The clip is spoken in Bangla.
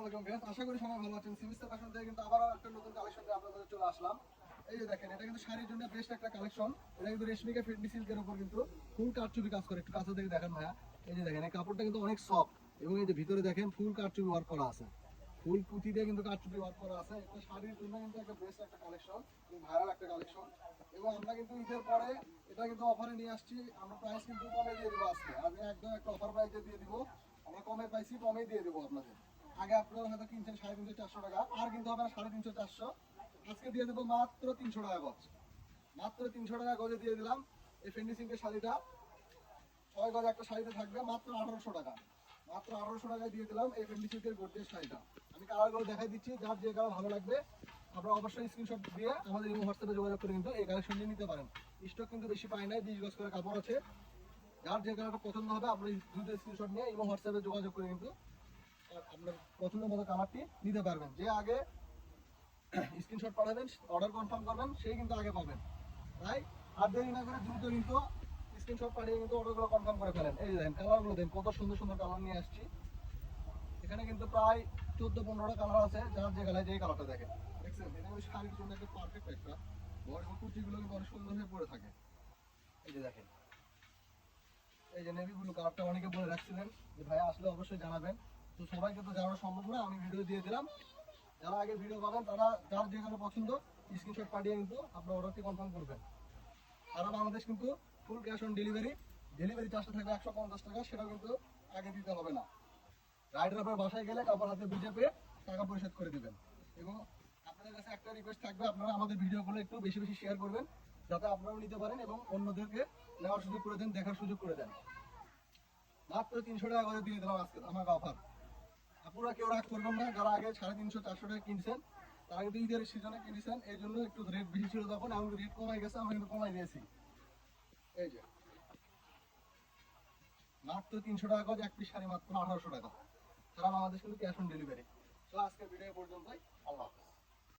আসসালামু আলাইকুম ভিউয়ার্স, আশা করি সবাই ভালো আছেন। সিমিস্টার ফ্যাশন থেকে কিন্তু আবার একটা নতুন কালেকশন নিয়ে আপনাদের চলে আসলাম। এই যে দেখেন, এটা কিন্তু শাড়ির জন্য বেস্ট একটা কালেকশন। এটা কিন্তু রেশমিকা ফেডি সিল্কের উপর কিন্তু ফুল কারচুপি কাজ করে। একটু কাছে থেকে দেখেন ভাইয়া, এই যে দেখেন এই কাপড়টা কিন্তু অনেক সফট এবং এই যে ভিতরে দেখেন ফুল কারচুপি ওয়ার্ক করা আছে, ফুল পুঁথি দিয়ে কিন্তু কারচুপি ওয়ার্ক করা আছে। এটা শাড়ির জন্য কিন্তু একটা বেস্ট একটা কালেকশন, ভাইরাল একটা কালেকশন। এবং আমরা কিন্তু ঈদের পরে এটা কিন্তু অফারে নিয়ে আসছি। আমরা প্রাইস কিন্তু কমে দিয়ে দেবো আজকে। আমি একদম একটা অফার প্রাইসে দিয়ে দিব। আমরা কমে পাইছি, কমেই দিয়ে দেবো আপনাদের। আগে আপনারা হয়তো কিনছেন 350-400 টাকা, আর কিন্তু হবে না 350-400। আজকে দিয়ে দেবো মাত্র 300 টাকা গজ। মাত্র 300 টাকা গজে দিয়ে দিলাম এই ফেন্ডি সিল্কের শাড়িটা। 6 গজ একটা শাড়িতে থাকবে মাত্র 1800 টাকা। মাত্র 1800 টাকায় দিয়ে দিলাম এই ফেন্ডি সিল্কের গর্জিয়াস শাড়িটা। আমি কালারগুলো দেখাই দিচ্ছি, যার যে কালার ভালো লাগবে আপনারা অবশ্যই স্ক্রিনশট দিয়ে আমাদের এই হোয়াটসঅ্যাপে যোগাযোগ করে কিন্তু এই কালেকশনটি নিতে পারেন। স্টক কিন্তু বেশি পাই নাই, 20 গজ করে কাপড় আছে। যার যে কালারটা পছন্দ হবে আপনি দুটো স্ক্রিনশট নিয়ে এবং হোয়াটসঅ্যাপে যোগাযোগ করে কিন্তু আপনার পছন্দ মতো কালারটি নিতে পারবেন। যে আগে স্ক্রিনশট পাঠাবেন, অর্ডার কনফার্ম করবেন, সেই কিন্তু আগে পাবেন। তাই আর দেরি না করে দ্রুত কিন্তু স্ক্রিনশট পাঠিয়ে কিন্তু অর্ডারগুলো কনফার্ম করে ফেলেন। এই যে দেখেন কালারগুলো দেখেন, কত সুন্দর সুন্দর কালার নিয়ে আসছি। এখানে কিন্তু প্রায় 14-15টা কালার আছে, যার যে কালার, যে কালারটা দেখেন, দেখছেন? এটা কিন্তু শাড়ির জন্য একটা পারফেক্ট একটা বড় কুচিগুলো কিন্তু অনেক সুন্দর হয়ে পড়ে থাকে। এই যে দেখেন, এই যে নেভি ব্লু কালারটা অনেকে বলে রাখছিলেন যে ভাই আসলে অবশ্যই জানাবেন। তো সবাইকে তো জানানো সম্ভব না, আমি ভিডিও দিয়ে দিলাম। যারা আগে ভিডিও পাবেন তারা যার যেখানে পছন্দ স্ক্রিনশট পাঠিয়ে কিন্তু আপনার অর্ডারটি কনফার্ম করবেন। সারা বাংলাদেশ কিন্তু full cash on delivery. Delivery চার্জটা থাকবে 150 টাকা, সেটাও কিন্তু আগে দিতে হবে না। রাইডার আপনার বাসায় গেলে কাপড় হাতে বুঝে পেয়ে টাকা পরিশোধ করে দেবেন। এবং আপনাদের কাছে একটা রিকোয়েস্ট থাকবে, আপনারা আমাদের ভিডিওগুলো একটু বেশি বেশি শেয়ার করবেন, যাতে আপনারাও নিতে পারেন এবং অন্যদেরকে নেওয়ার সুযোগ করে দেন, দেখার সুযোগ করে দেন। মাত্র 300 টাকা করে দিয়ে দিলাম আজকে আমার অফার। আপনারা কেউ রাগ করবেন না, যারা আগে 350-400 টাকা কিনছেন তারা কিন্তু ঈদের সিজনে কিনেছেন, এই জন্য একটু রেট বেশি ছিল তখন, এখন রেট কমাই গেছে, আমরা কিন্তু কমাই দিয়েছি। এই যে মাত্র 300 টাকা গজ, এক পিস শাড়ি মাত্র 1800 টাকা। সারা বাংলাদেশ কিন্তু ক্যাশ অন ডেলিভারি। তো আজকের ভিডিও পর্যন্তই, আল্লাহ হাফেজ।